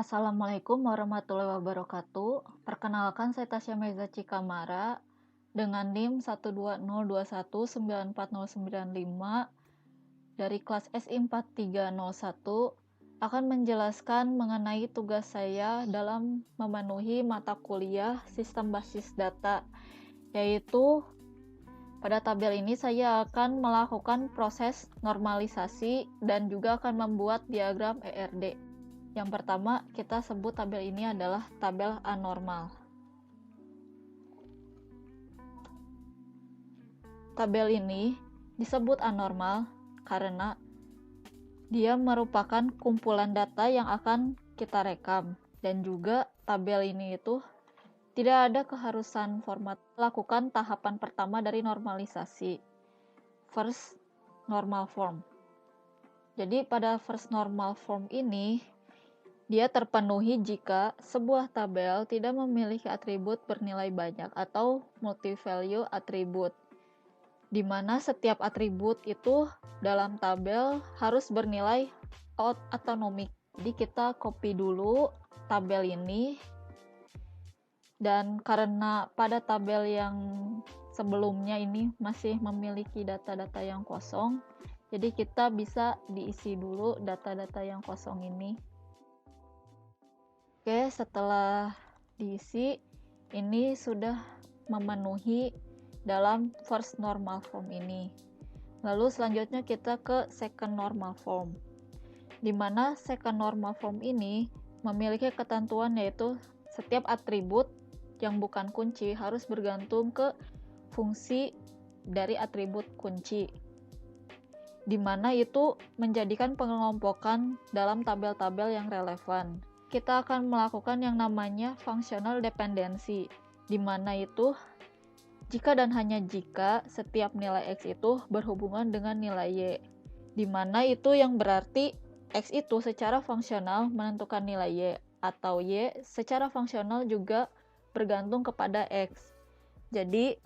Assalamualaikum warahmatullahi wabarakatuh. Perkenalkan, saya Tasya Meza Cikamara dengan NIM 12021949095 dari kelas SI 4301 akan menjelaskan mengenai tugas saya dalam memenuhi mata kuliah Sistem Basis Data, yaitu pada tabel ini saya akan melakukan proses normalisasi dan juga akan membuat diagram ERD. Yang pertama, kita sebut tabel ini adalah tabel anormal. Tabel ini disebut anormal karena dia merupakan kumpulan data yang akan kita rekam, dan juga tabel ini itu tidak ada keharusan format. Lakukan tahapan pertama dari normalisasi, first normal form. Jadi pada first normal form ini dia terpenuhi jika sebuah tabel tidak memiliki atribut bernilai banyak atau multi-value atribut, di mana setiap atribut itu dalam tabel harus bernilai autonomik. Jadi kita copy dulu tabel ini, dan karena pada tabel yang sebelumnya ini masih memiliki data-data yang kosong, jadi kita bisa diisi dulu data-data yang kosong ini. Oke, setelah diisi, ini sudah memenuhi dalam first normal form ini. Lalu selanjutnya kita ke second normal form, di mana second normal form ini memiliki ketentuan yaitu setiap atribut yang bukan kunci harus bergantung ke fungsi dari atribut kunci, di mana itu menjadikan pengelompokan dalam tabel-tabel yang relevan. Kita akan melakukan yang namanya functional dependency, di mana itu jika dan hanya jika setiap nilai X itu berhubungan dengan nilai Y, di mana itu yang berarti X itu secara fungsional menentukan nilai Y, atau Y secara fungsional juga bergantung kepada X. Jadi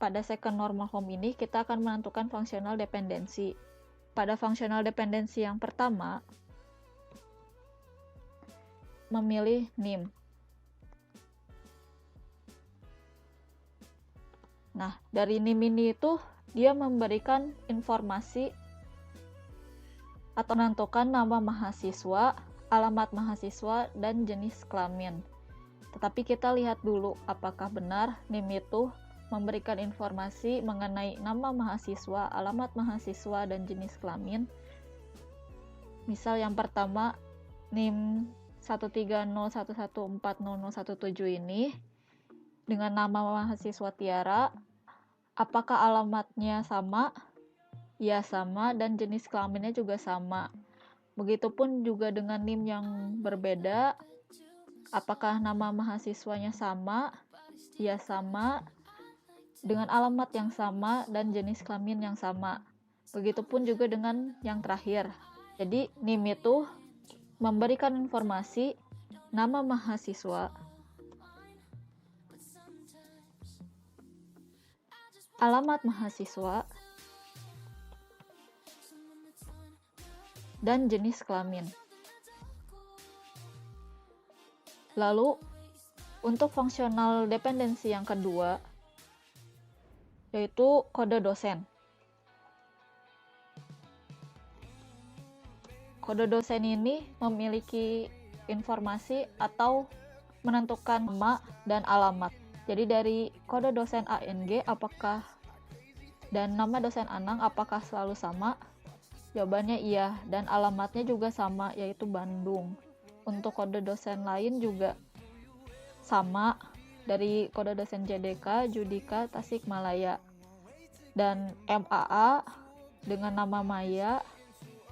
pada second normal form ini kita akan menentukan functional dependency. Pada functional dependency yang pertama, memilih NIM. Nah, dari NIM ini itu dia memberikan informasi atau menentukan nama mahasiswa, alamat mahasiswa, dan jenis kelamin. Tetapi kita lihat dulu apakah benar NIM itu memberikan informasi mengenai nama mahasiswa, alamat mahasiswa, dan jenis kelamin. Misal yang pertama, NIM 130114017 ini dengan nama mahasiswa Tiara, apakah alamatnya sama? Ya, sama, dan jenis kelaminnya juga sama. Begitupun juga dengan NIM yang berbeda, apakah nama mahasiswanya sama? Ya, sama, dengan alamat yang sama dan jenis kelamin yang sama. Begitupun juga dengan yang terakhir. Jadi NIM itu memberikan informasi nama mahasiswa, alamat mahasiswa, dan jenis kelamin. Lalu untuk fungsional dependensi yang kedua, yaitu kode dosen. Kode dosen ini memiliki informasi atau menentukan nama dan alamat. Jadi dari kode dosen ANG apakah dan nama dosen Anang apakah selalu sama? Jawabannya iya, dan alamatnya juga sama, yaitu Bandung. Untuk kode dosen lain juga sama, dari kode dosen JDK, Judika, Tasikmalaya. Dan MAA dengan nama Maya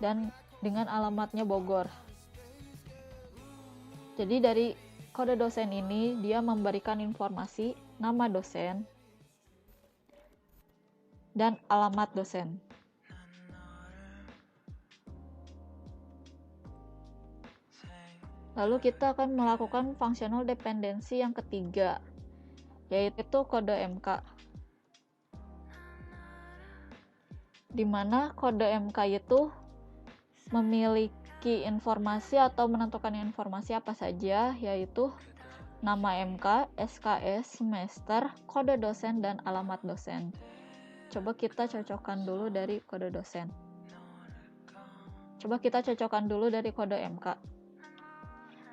dan dengan alamatnya Bogor. Jadi dari kode dosen ini dia memberikan informasi nama dosen dan alamat dosen. Lalu kita akan melakukan functional dependency yang ketiga, yaitu kode MK. Di mana kode MK itu memiliki memiliki informasi atau menentukan informasi apa saja, yaitu nama MK, SKS, semester, kode dosen, dan alamat dosen. Coba kita cocokkan dulu dari kode dosen. Coba kita cocokkan dulu dari kode MK.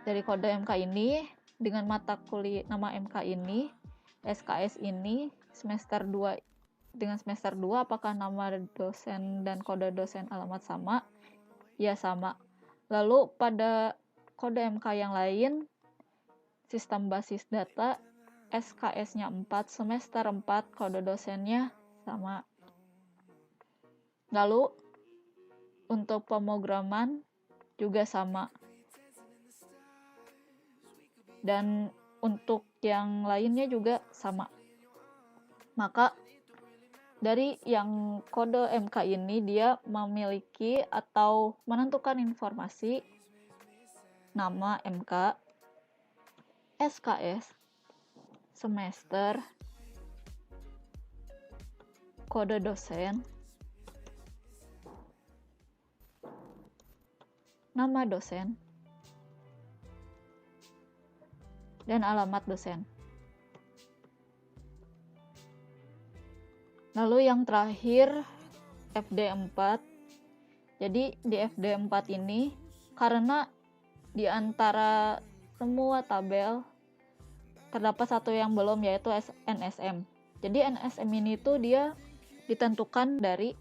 Dari kode MK ini, dengan mata kuliah nama MK ini, SKS ini, semester 2 dengan semester 2, apakah nama dosen dan kode dosen alamat sama? Ya, sama. Lalu pada kode MK yang lain, sistem basis data, SKS-nya 4, semester 4, kode dosennya sama. Lalu untuk pemrograman juga sama. Dan untuk yang lainnya juga sama. Maka dari yang kode MK ini dia memiliki atau menentukan informasi nama MK, SKS, semester, kode dosen, nama dosen, dan alamat dosen. Lalu yang terakhir FD4. Jadi di FD4 ini, karena di antara semua tabel terdapat satu yang belum, yaitu NSM. Jadi NSM ini tuh dia ditentukan dari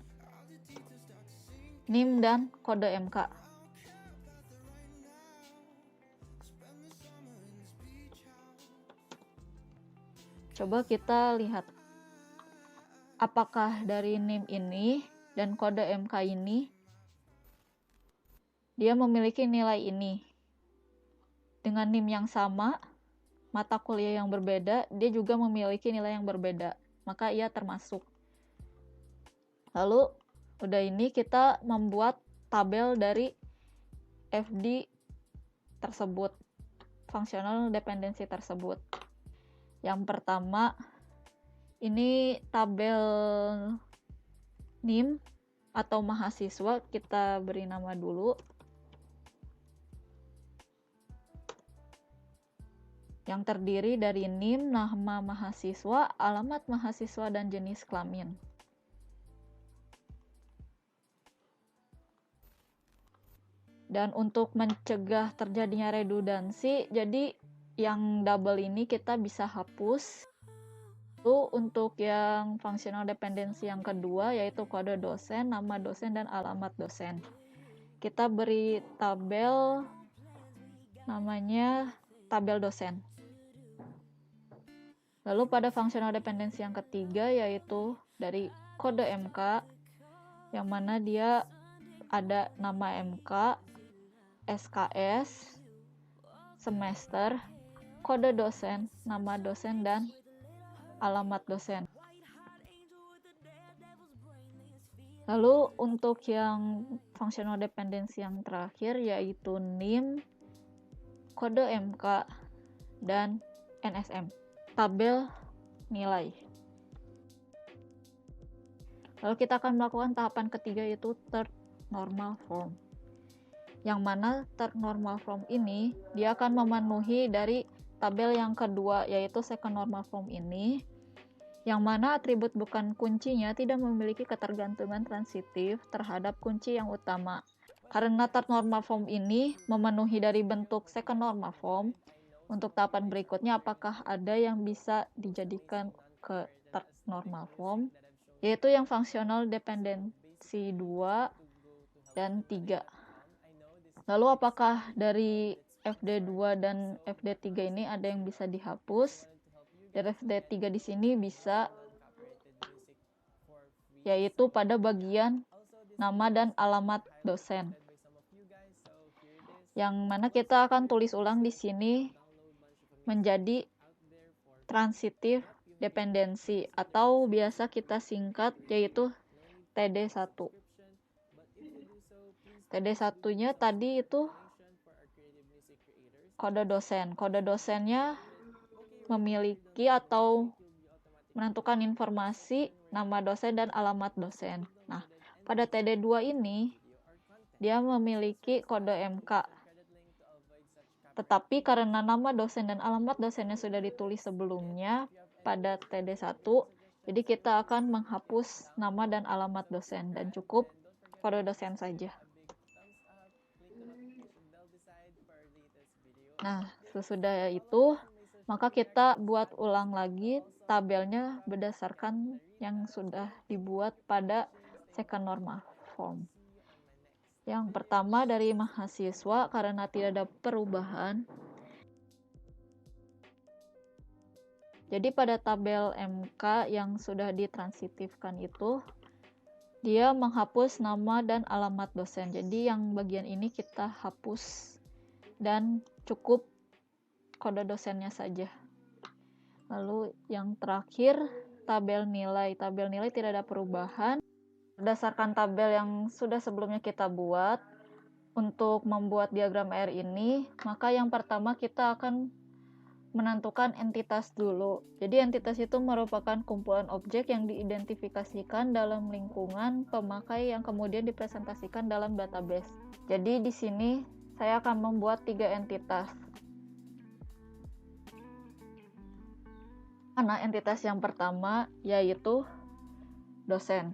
NIM dan kode MK. Coba kita lihat apakah dari NIM ini dan kode MK ini dia memiliki nilai ini. Dengan NIM yang sama, mata kuliah yang berbeda, dia juga memiliki nilai yang berbeda. Maka ia termasuk. Lalu, udah ini kita membuat tabel dari FD tersebut, functional dependency tersebut. Yang pertama, ini tabel NIM atau mahasiswa, kita beri nama dulu. Yang terdiri dari NIM, nama mahasiswa, alamat mahasiswa, dan jenis kelamin. Dan untuk mencegah terjadinya redundansi, jadi yang double ini kita bisa hapus. Lalu untuk yang functional dependency yang kedua, yaitu kode dosen, nama dosen, dan alamat dosen. Kita beri tabel, namanya tabel dosen. Lalu pada functional dependency yang ketiga, yaitu dari kode MK, yang mana dia ada nama MK, SKS, semester, kode dosen, nama dosen, dan alamat dosen. Lalu untuk yang functional dependency yang terakhir, yaitu NIM, kode MK, dan NSM. Tabel nilai. Lalu kita akan melakukan tahapan ketiga, yaitu third normal form. Yang mana third normal form ini dia akan memenuhi dari tabel yang kedua, yaitu second normal form ini, yang mana atribut bukan kuncinya tidak memiliki ketergantungan transitif terhadap kunci yang utama. Karena third normal form ini memenuhi dari bentuk second normal form, untuk tahapan berikutnya apakah ada yang bisa dijadikan ke third normal form, yaitu yang functional dependency 2 dan 3. Lalu apakah dari FD2 dan FD3 ini ada yang bisa dihapus? Dari FD3 di sini bisa, yaitu pada bagian nama dan alamat dosen. Yang mana kita akan tulis ulang di sini menjadi transitive dependency, atau biasa kita singkat yaitu TD1. TD1-nya tadi itu kode dosen. Kode dosennya memiliki atau menentukan informasi nama dosen dan alamat dosen. Nah, pada TD2 ini dia memiliki kode MK. Tetapi karena nama dosen dan alamat dosennya sudah ditulis sebelumnya pada TD1, jadi kita akan menghapus nama dan alamat dosen dan cukup kode dosen saja. Nah, sesudah itu, maka kita buat ulang lagi tabelnya berdasarkan yang sudah dibuat pada second normal form. Yang pertama dari mahasiswa, karena tidak ada perubahan. Jadi pada tabel MK yang sudah ditransitifkan itu, dia menghapus nama dan alamat dosen. Jadi yang bagian ini kita hapus dan cukup kode dosennya saja. Lalu yang terakhir, tabel nilai. Tabel nilai tidak ada perubahan. Berdasarkan tabel yang sudah sebelumnya kita buat, untuk membuat diagram R ini, maka yang pertama kita akan menentukan entitas dulu. Jadi entitas itu merupakan kumpulan objek yang diidentifikasikan dalam lingkungan pemakai yang kemudian dipresentasikan dalam database. Jadi di sini saya akan membuat 3 entitas. Mana entitas yang pertama yaitu dosen.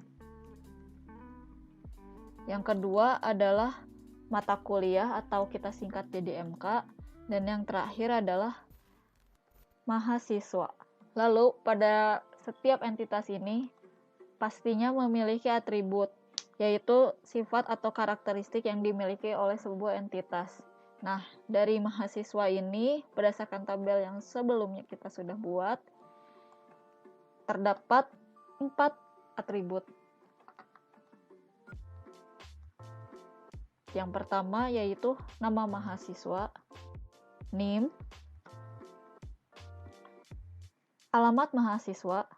Yang kedua adalah mata kuliah atau kita singkat jadi MK, dan yang terakhir adalah mahasiswa. Lalu pada setiap entitas ini pastinya memiliki atribut, yaitu sifat atau karakteristik yang dimiliki oleh sebuah entitas. Nah, dari mahasiswa ini berdasarkan tabel yang sebelumnya kita sudah buat, terdapat 4 atribut. Yang pertama yaitu nama mahasiswa, NIM, alamat mahasiswa,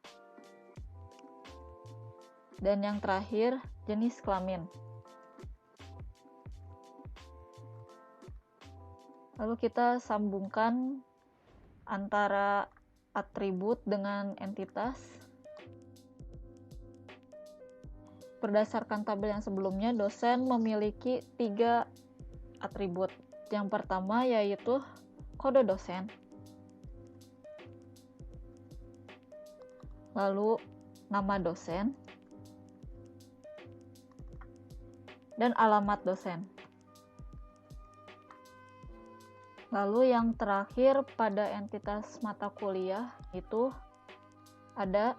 dan yang terakhir jenis kelamin. Lalu kita sambungkan antara atribut dengan entitas. Berdasarkan tabel yang sebelumnya, dosen memiliki 3 atribut. Yang pertama yaitu kode dosen, lalu nama dosen, dan alamat dosen. Lalu yang terakhir pada entitas mata kuliah itu ada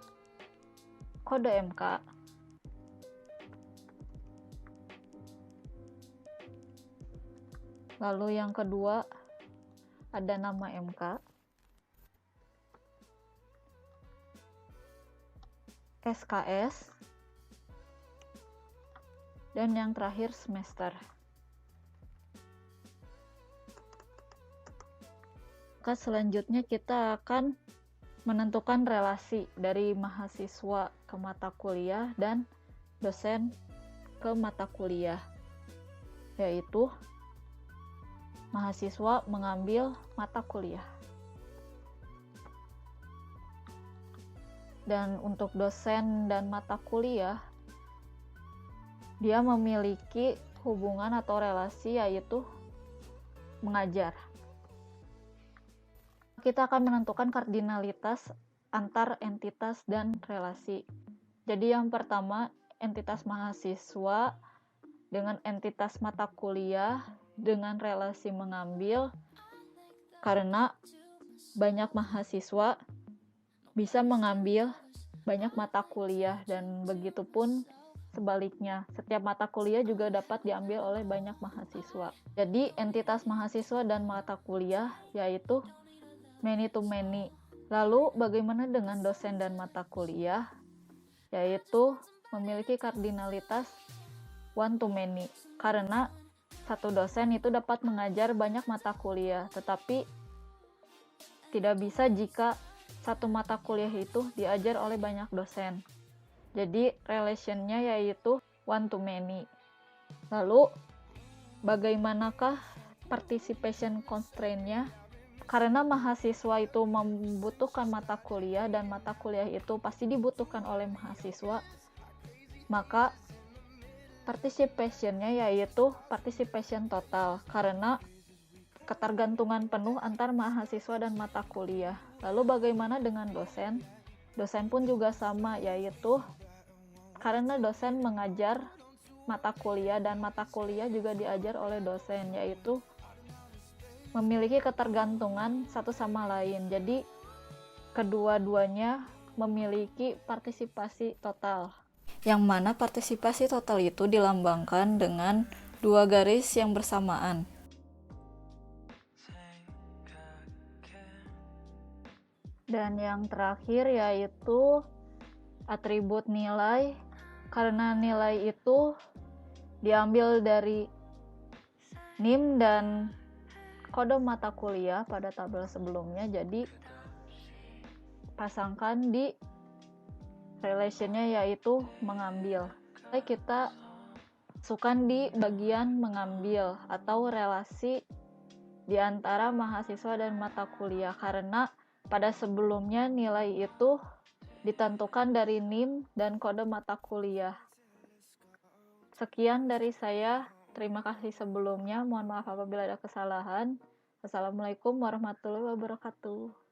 kode MK, lalu yang kedua ada nama MK, SKS, dan yang terakhir semester. Maka selanjutnya kita akan menentukan relasi dari mahasiswa ke mata kuliah dan dosen ke mata kuliah, yaitu mahasiswa mengambil mata kuliah. Dan untuk dosen dan mata kuliah, dia memiliki hubungan atau relasi yaitu mengajar. Kita akan menentukan kardinalitas antar entitas dan relasi. Jadi yang pertama, entitas mahasiswa dengan entitas mata kuliah dengan relasi mengambil, karena banyak mahasiswa bisa mengambil banyak mata kuliah, dan begitu pun sebaliknya, setiap mata kuliah juga dapat diambil oleh banyak mahasiswa. Jadi entitas mahasiswa dan mata kuliah yaitu many to many. Lalu bagaimana dengan dosen dan mata kuliah? Yaitu memiliki kardinalitas one to many, karena satu dosen itu dapat mengajar banyak mata kuliah, tetapi tidak bisa jika satu mata kuliah itu diajar oleh banyak dosen. Jadi relationnya yaitu one to many. Lalu bagaimanakah participation constraint-nya? Karena mahasiswa itu membutuhkan mata kuliah dan mata kuliah itu pasti dibutuhkan oleh mahasiswa, maka Participationnya yaitu participation total, karena ketergantungan penuh antar mahasiswa dan mata kuliah. Lalu bagaimana dengan dosen? Dosen pun juga sama, yaitu karena dosen mengajar mata kuliah dan mata kuliah juga diajar oleh dosen, yaitu memiliki ketergantungan satu sama lain. Jadi kedua-duanya memiliki partisipasi total. Yang mana partisipasi total itu dilambangkan dengan dua garis yang bersamaan. Dan yang terakhir yaitu atribut nilai, karena nilai itu diambil dari NIM dan kode mata kuliah pada tabel sebelumnya, jadi pasangkan di relationnya yaitu mengambil. Kita masukkan di bagian mengambil atau relasi di antara mahasiswa dan mata kuliah, karena pada sebelumnya nilai itu ditentukan dari NIM dan kode mata kuliah. Sekian dari saya. Terima kasih sebelumnya. Mohon maaf apabila ada kesalahan. Wassalamualaikum warahmatullahi wabarakatuh.